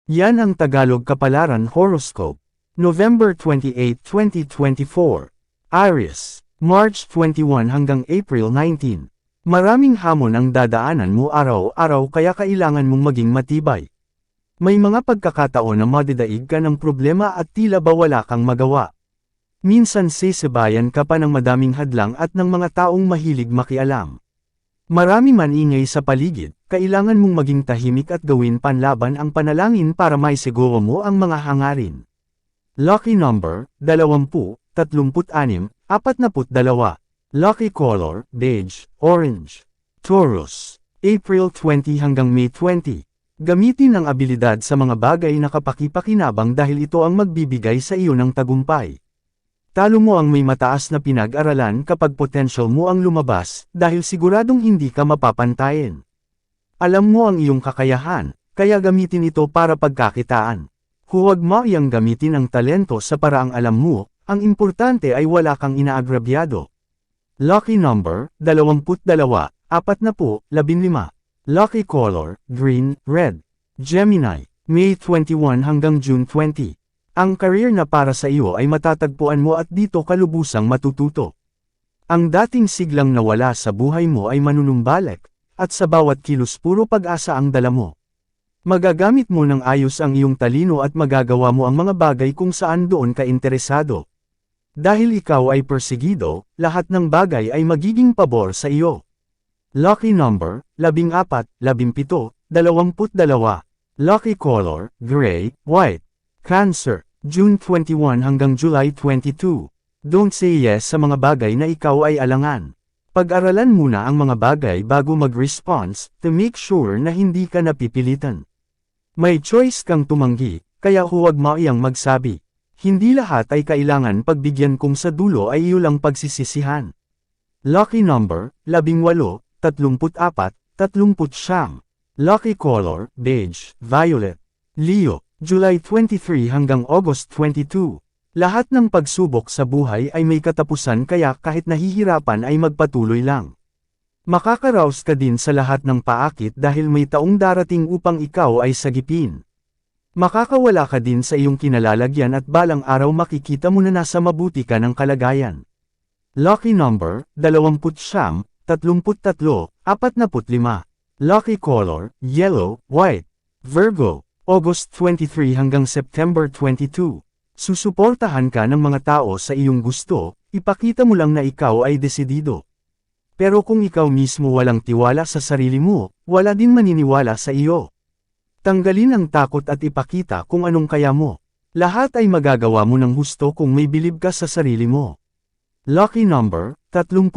Yan ang Tagalog Kapalaran Horoscope. November 28, 2024. Aries, March 21 hanggang April 19. Maraming hamon ang dadaanan mo araw-araw kaya kailangan mong maging matibay. May mga pagkakataon na madidaig ka ng problema at tila ba wala kang magawa. Minsan sisibayan ka pa ng madaming hadlang at ng mga taong mahilig makialam. Marami man ingay sa paligid, kailangan mong maging tahimik at gawin panlaban ang panalangin para maisiguro mo ang mga hangarin. Lucky number, 20, 36, 42. Lucky color, beige, orange. Taurus, April 20 hanggang May 20. Gamitin ang abilidad sa mga bagay na kapaki-pakinabang dahil ito ang magbibigay sa iyo ng tagumpay. Talo mo ang may mataas na pinag-aralan kapag potential mo ang lumabas, dahil siguradong hindi ka mapapantayin. Alam mo ang iyong kakayahan, kaya gamitin ito para pagkakitaan. Huwag mo iyang gamitin ang talento sa paraang alam mo, ang importante ay wala kang inaagrabyado. Lucky number, 22, 40, 15. Lucky color, green, red. Gemini, May 21 hanggang June 20. Ang career na para sa iyo ay matatagpuan mo at dito ka lubusang matututo. Ang dating siglang nawala sa buhay mo ay manunumbalik, at sa bawat kilos puro pag-asa ang dala mo. Magagamit mo ng ayos ang iyong talino at magagawa mo ang mga bagay kung saan doon ka interesado. Dahil ikaw ay persegido, lahat ng bagay ay magiging pabor sa iyo. Lucky number, 14, 17, 22. Lucky color, gray, white. Cancer, June 21 hanggang July 22. Don't say yes sa mga bagay na ikaw ay alangan. Pag-aralan muna ang mga bagay bago mag-response, to make sure na hindi ka napipilitan. May choice kang tumanggi, kaya huwag mo iyang magsabi. Hindi lahat ay kailangan pagbigyan kung sa dulo ay iyo lang pagsisisihan. Lucky number, 18, 34, 39. Lucky color, beige, violet. Leo, July 23 hanggang August 22. Lahat ng pagsubok sa buhay ay may katapusan kaya kahit nahihirapan ay magpatuloy lang. Makakaraos ka din sa lahat ng paakit dahil may taong darating upang ikaw ay sagipin. Makakawala ka din sa iyong kinalalagyan at balang araw makikita mo na nasa mabuti ka ng kalagayan. Lucky number, 20, 33, 45. Lucky color, yellow, white. Virgo, August 23 hanggang September 22. Susuportahan ka ng mga tao sa iyong gusto, ipakita mo lang na ikaw ay desidido. Pero kung ikaw mismo walang tiwala sa sarili mo, wala din maniniwala sa iyo. Tanggalin ang takot at ipakita kung anong kaya mo. Lahat ay magagawa mo ng husto kung may bilib ka sa sarili mo. Lucky number, 39,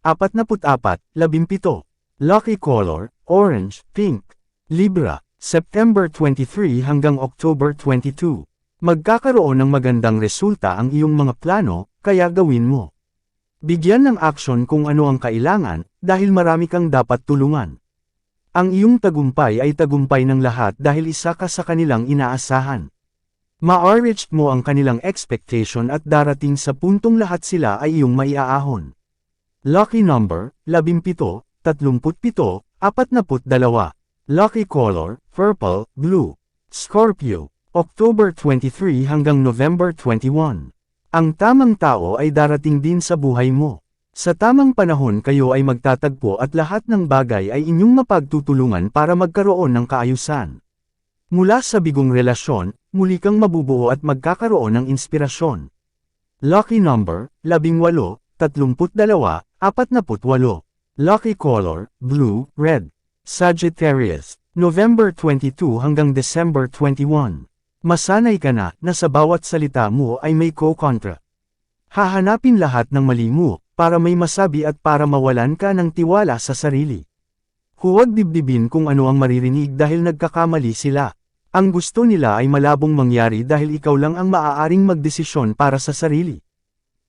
44, 17. Lucky color, orange, pink. Libra, September 23 hanggang October 22. Magkakaroon ng magandang resulta ang iyong mga plano, kaya gawin mo. Bigyan ng aksyon kung ano ang kailangan, dahil marami kang dapat tulungan. Ang iyong tagumpay ay tagumpay ng lahat dahil isa ka sa kanilang inaasahan. Ma-reach mo ang kanilang expectation at darating sa puntong lahat sila ay iyong maiaahon. Lucky number, 17, 37, 42. Lucky color, purple, blue. Scorpio, October 23 hanggang November 21. Ang tamang tao ay darating din sa buhay mo. Sa tamang panahon kayo ay magtatagpo at lahat ng bagay ay inyong mapagtutulungan para magkaroon ng kaayusan. Mula sa bigong relasyon, muli kang mabubuo at magkakaroon ng inspirasyon. Lucky number, 18, 32, 48. Lucky color, blue, red. Sagittarius, November 22 hanggang December 21. Masanay ka na sa bawat salita mo ay may ko-kontra. Hahanapin lahat ng mali mo, para may masabi at para mawalan ka ng tiwala sa sarili. Huwag dibdibin kung ano ang maririnig dahil nagkakamali sila. Ang gusto nila ay malabong mangyari dahil ikaw lang ang maaaring magdesisyon para sa sarili.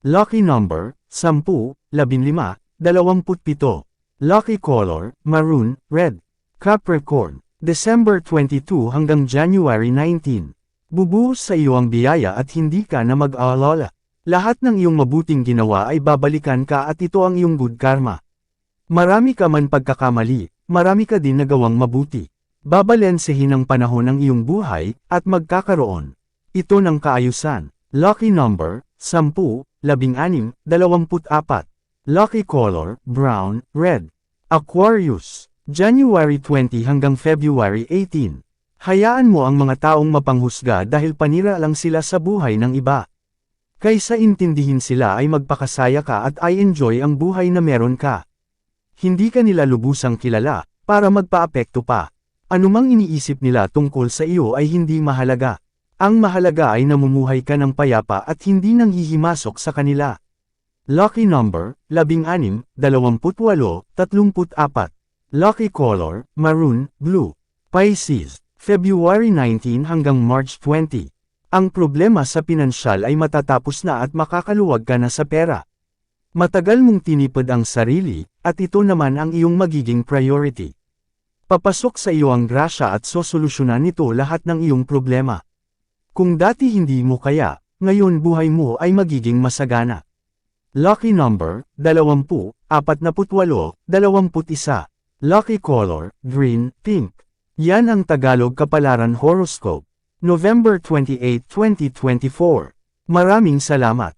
Lucky number, 10, 15, 27. Lucky color, maroon, red. Capricorn, December 22 hanggang January 19. Bubuhos sa iyo ang biyaya at hindi ka na mag-aalala. Lahat ng iyong mabuting ginawa ay babalikan ka at ito ang iyong good karma. Marami ka man pagkakamali, marami ka din nagawang mabuti. Babalansehin ng panahon ang iyong buhay, at magkakaroon ito ng kaayusan. Lucky number, 10, 16, 24. Lucky color, brown, red. Aquarius, January 20 hanggang February 18. Hayaan mo ang mga taong mapanghusga dahil panira lang sila sa buhay ng iba. Kaysa intindihin sila ay magpakasaya ka at ay enjoy ang buhay na meron ka. Hindi ka nila lubusang kilala, para magpaapekto pa. Anumang iniisip nila tungkol sa iyo ay hindi mahalaga. Ang mahalaga ay namumuhay ka ng payapa at hindi nanghihimasok sa kanila. Lucky number, 16, 28, 34. Lucky color, maroon, blue. Pisces, February 19 hanggang March 20. Ang problema sa pinansyal ay matatapos na at makakaluwag ka na sa pera. Matagal mong tinipid ang sarili, at ito naman ang iyong magiging priority. Papasok sa iyo ang grasya at sosolusyonan nito lahat ng iyong problema. Kung dati hindi mo kaya, ngayon buhay mo ay magiging masagana. Lucky number, 20, 48, 21. Lucky color, green, pink. Yan ang Tagalog Kapalaran Horoscope. November 28, 2024. Maraming salamat.